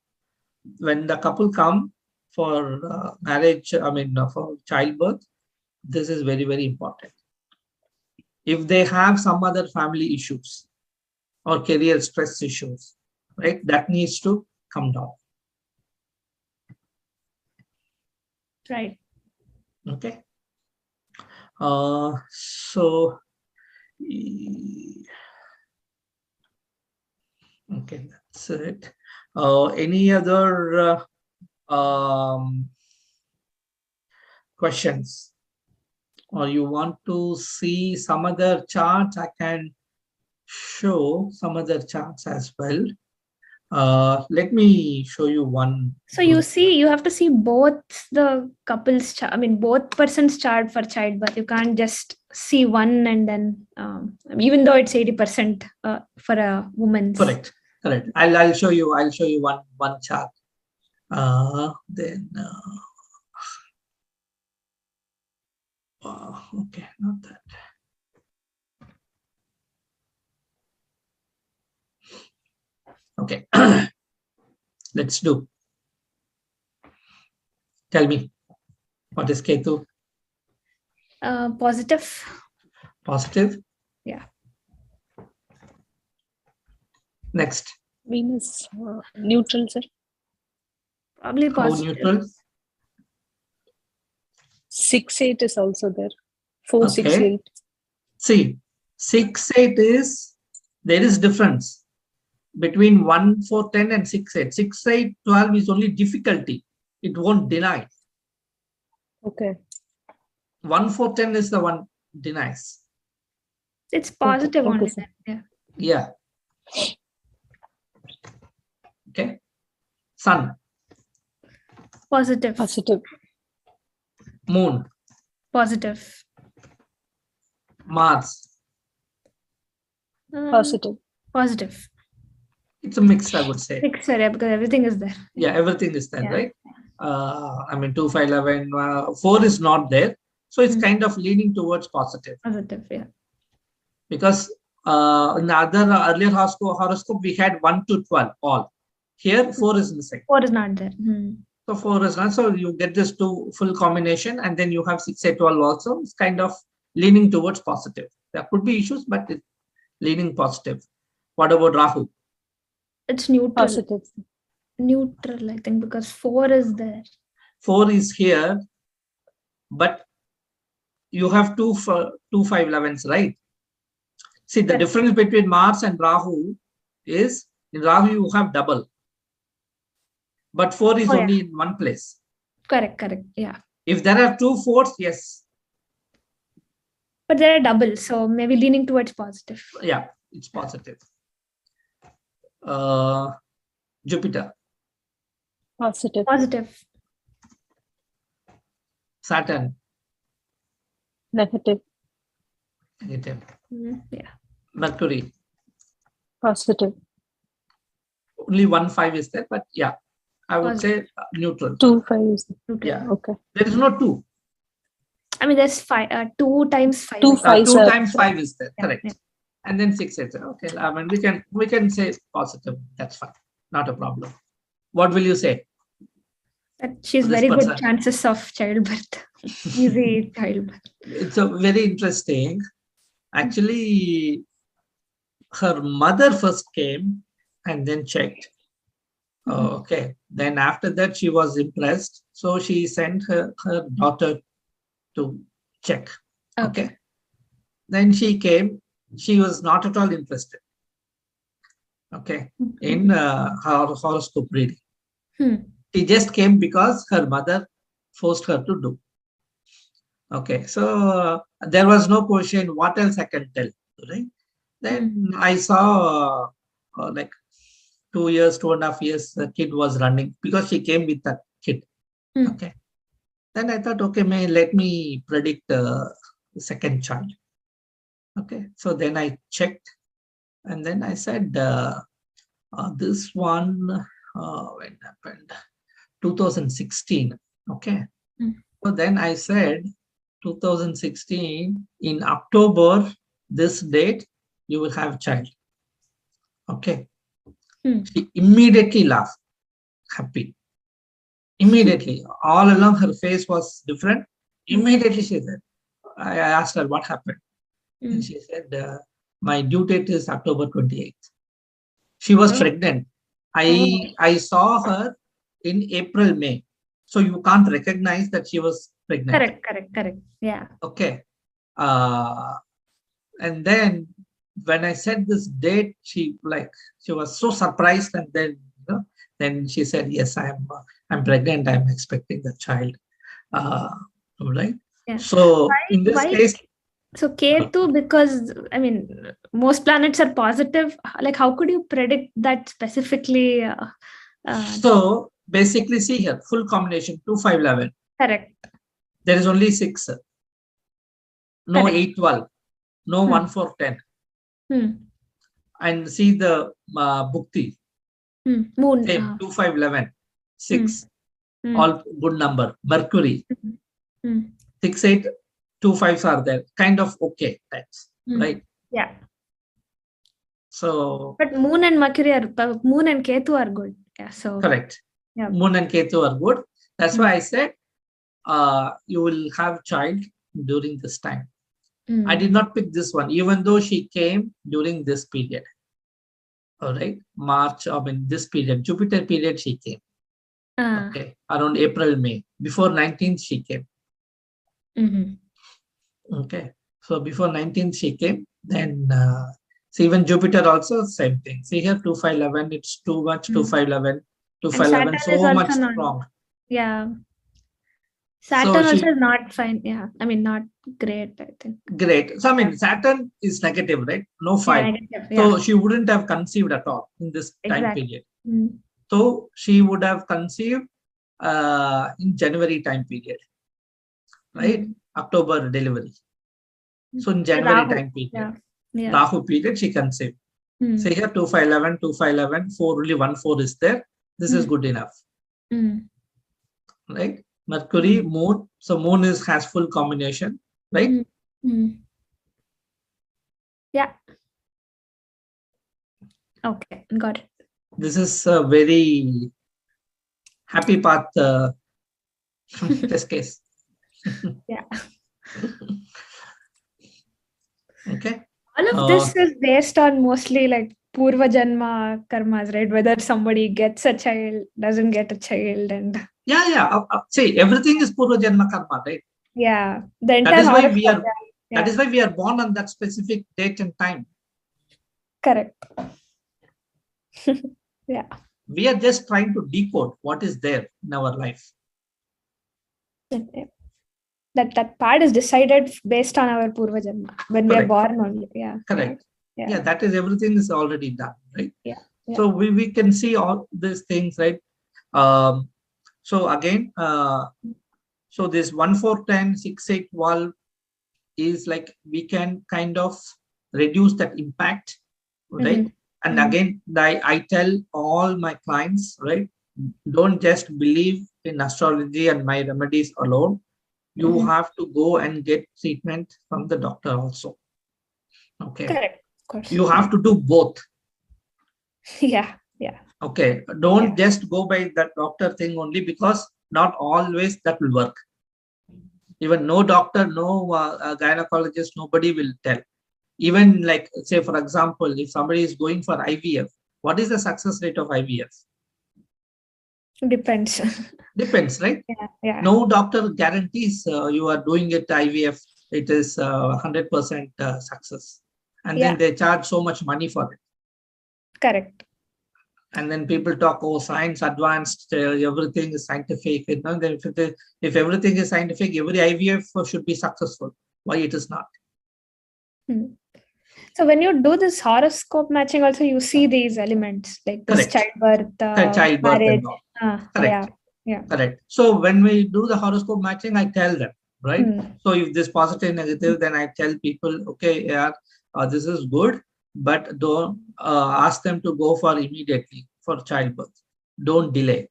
when the couple come for marriage, for childbirth, this is very, very important. If they have some other family issues or career stress issues, right, that needs to come down. Right. Okay. So, okay, that's it. Any other questions? Or you want to see some other charts? I can show some other charts as well. Let me show you one. So you have to see both the couple's chart, both persons' chart for childbirth. You can't just see one and then, even though it's 80% for a woman's. Correct. I'll show you one chart. Okay, not that. Okay, let's do. Tell me, what is Ketu? Positive. Positive? Yeah. Next. Venus, neutral, sir. Probably positive. How neutral? 6-8 is also there. 4-6-8. See, 6-8 is, there is difference between 1-4-10 and 6-8. 6-8-12 is only difficulty. It won't deny. Okay. 1-4-10 is the one denies. It's positive okay, only. sir. Yeah. Okay. Sun. Positive. Positive. Moon. Positive. Mars. Positive. Positive. It's a mix, I would say. Mixed, yeah, because everything is there. Yeah, everything is there, Yeah. right? 2, 5, 11, 4 is not there. So it's kind of leaning towards positive. Positive, yeah. Because in the other earlier horoscope, we had 1 to 12 all. Here, 4 is missing. 4 is not there. So 4 is not. So you get this 2 full combination, and then you have 6, 8, 12 also. It's kind of leaning towards positive. There could be issues, but it's leaning positive. What about Rahu? It's neutral. Positive. Neutral, I think, because 4 is there. 4 is here, but you have 2 5/11s, right? See, the Yes. difference between Mars and Rahu is in Rahu you have double, but 4 is Oh, yeah. only in one place. Correct. Yeah. If there are 2 4s, yes. But there are double, so maybe leaning towards positive. Yeah, it's positive. Jupiter, Positive. Positive. Saturn, Negative. negative. Yeah. Mercury, Positive. only 1 5 is there, but yeah, I would Positive. say neutral. 2 5 is Neutral. Yeah, okay. there is no 2. I mean, there's 5. 2 times 5. 2 5 2 times 5 is there, Yeah, correct. yeah. And then 6 is there. Okay, I mean we can say positive. That's fine, not a problem. What will you say? But she's For this very good person. chances of childbirth. Easy childbirth. It's a very interesting. Actually, her mother first came and then checked. Okay. Then after that, she was impressed. So she sent her daughter to check. Okay. Then she came. She was not at all interested. Okay. In her horoscope reading. She just came because her mother forced her to do. Okay. So there was no question. What else I can tell? Right. Then I saw like 2 years, 2.5 years, the kid was running because she came with that kid. Okay. Then I thought, okay, let me predict the second child. Okay. So then I checked and then I said, this one, when happened? 2016. Okay. So then I said, 2016, in October, this date, you will have a child. Okay. She immediately laughed, happy. Immediately, all along her face was different. Immediately she said, I asked her what happened. And she said, my due date is October 28th. She was pregnant. I saw her in April, May. So you can't recognize that she was pregnant. Correct. Yeah. Okay. And then when I said this date, she was so surprised, and then she said, yes, I'm pregnant, I'm expecting the child. Right. Yeah. So in this case, so Ketu, because I mean most planets are positive, like how could you predict that specifically? So basically, see here, full combination 2 5 11. Correct. There is only 6. No Correct. 8 12. No 1 4 10. And see the Bhukti. Moon. Same 2 5 11. 6. All good number. Mercury. 6 8. 2 5s are there. Kind of okay. That's right. Yeah. So. But Moon and Mercury Moon and Ketu are good. Yeah. So. Correct. Yeah. Moon and Ketu are good. That's why I said you will have child during this time. I did not pick this one, even though she came during this period. All right. March, this period, Jupiter period, she came. Okay. Around April, May. Before 19th, she came. Okay. So before 19th, she came. Then, see, even Jupiter also, same thing. See here, 2 5 11, it's too much, 2 5 11, 2 5 11, so much strong. Yeah. Saturn also is not fine. Yeah. I mean, not great, I think. Great. So, I mean, Saturn is negative, right? No 5. Negative, so she wouldn't have conceived at all in this time period. So she would have conceived in January time period, right? October delivery. So in January time period, Rahu period, she conceived. Say here 2 5 11, 2 5 11, 4, only 1 4 is there. This is good enough. Right? Mercury, Moon. So Moon has full combination, right? Yeah. Okay, got it. This is a very happy path test case. Yeah. Okay. All of this is based on mostly like Purva Janma karmas, right? Whether somebody gets a child, doesn't get a child, and Yeah. See, everything is Purva Janma karma, right? yeah, the That entire is why we horoscope. are. That is why we are born on that specific date and time. Correct. Yeah. We are just trying to decode what is there in our life. That part is decided based on our Purva Janma when we are born only. Yeah. Correct. Yeah. Yeah, that is everything is already done, right? Yeah. So we can see all these things, right? So again, so this 1, 4, 10, 6, 8 valve is like we can kind of reduce that impact, right? And again, I tell all my clients, right? Don't just believe in astrology and my remedies alone. You have to go and get treatment from the doctor also. Okay. Correct. Of course. You have to do both. Yeah. Okay. Don't just go by that doctor thing only, because not always that will work. Even no doctor, no gynecologist, nobody will tell. Even like, say, for example, if somebody is going for IVF, what is the success rate of IVF? Depends. Depends, right? Yeah. No doctor guarantees you are doing it IVF. It is 100% success. And then they charge so much money for it. Correct. And then people talk, oh, science advanced, everything is scientific. You know, then if everything is scientific, every IVF should be successful. Why it is not? So when you do this horoscope matching, also you see these elements like this childbirth, marriage. Correct. Correct. So when we do the horoscope matching, I tell them, right? So if this positive, negative, then I tell people, okay, this is good, but don't ask them to go for immediately for childbirth. Don't delay.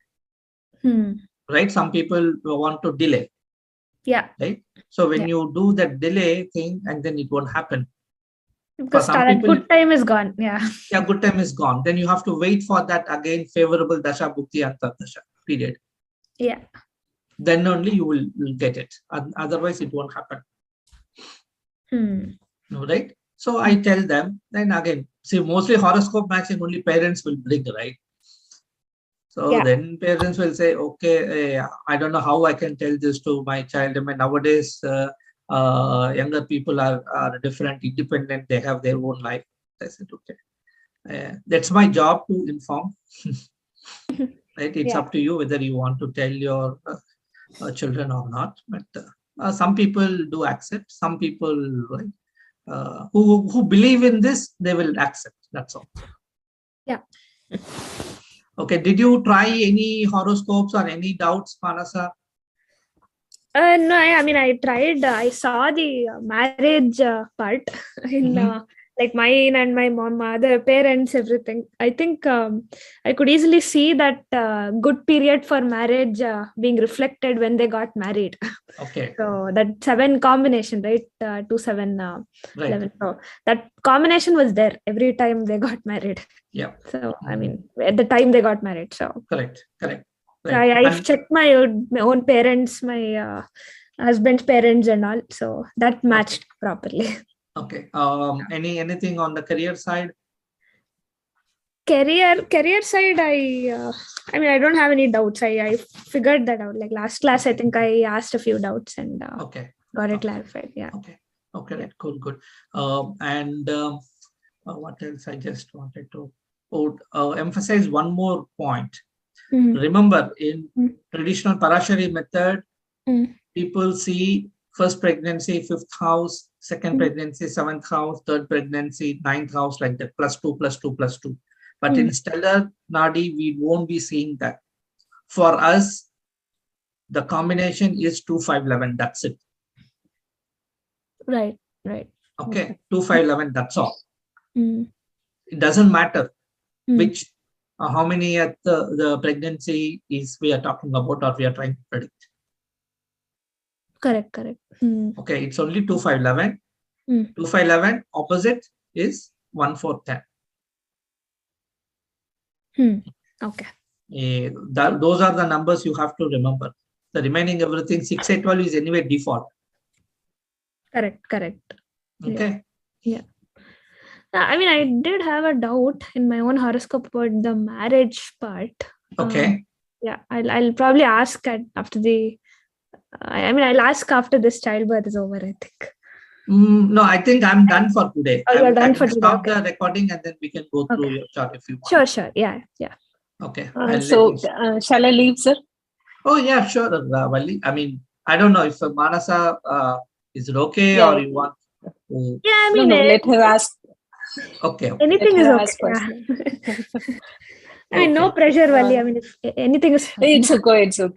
Right? Some people want to delay. Yeah. Right. So when you do that delay thing, and then it won't happen. Because good time is gone. Yeah. Yeah, good time is gone. Then you have to wait for that again favorable dasha, bhukti, antardasha period. Yeah. Then only you will get it. Otherwise, it won't happen. Right? So I tell them, then again, see, mostly horoscope matching only parents will bring, right? So then parents will say, okay, I don't know how I can tell this to my child. I mean, nowadays, younger people are different, independent. They have their own life. I said, okay. That's my job to inform. Right? It's up to you whether you want to tell your children or not. But some people do accept. Some people who believe in this, they will accept. That's all. Yeah. Okay. Did you try any horoscopes or any doubts, Manasa? No, I mean, I tried. I saw the marriage part in like mine and my mom, other parents, everything. I think I could easily see that good period for marriage being reflected when they got married. Okay. So that 7 combination, right? 2, 7, 11. So that combination was there every time they got married. Yeah. So I mean, at the time they got married. So correct. Right. So I've checked my own parents, my husband's parents, and all. So that matched properly. Okay. Anything on the career side? Career side, I mean, I don't have any doubts. I figured that out. Like last class, I think I asked a few doubts and got it clarified. Yeah. Okay. Right. Cool. Good. And what else? I just wanted to emphasize one more point. Remember, in traditional Parashari method, people see first pregnancy, 5th house, second pregnancy, 7th house, third pregnancy, 9th house, like that, +2, +2, +2. But in stellar Nadi, we won't be seeing that. For us, the combination is 2, 5, 11. That's it. Right. Okay, 2, 5, 11. That's all. It doesn't matter which, how many at the pregnancy is we are talking about or we are trying to predict. Correct. Okay, it's only 2, 5, 11. 2, 5, 11. Opposite is 1, 4, 10. Okay. Those are the numbers you have to remember. The remaining everything, 6, 8, 12 is anyway default. Correct. Okay. Yeah. I mean, I did have a doubt in my own horoscope about the marriage part. Okay. Yeah, I'll probably ask after the. I'll ask after this childbirth is over, I think. No, I think I'm done for today. Oh, you're done for today. Stop the recording and then we can go through your chart if you want. Sure. Yeah. Okay. Shall I leave, sir? Oh, yeah, sure, Valli. I mean, I don't know if Manasa, is it okay or you want to... Yeah, I No, mean, let her ask. Okay. Anything is Let her okay. ask I mean, no pressure, Valli. I mean, if anything is fine. It's okay.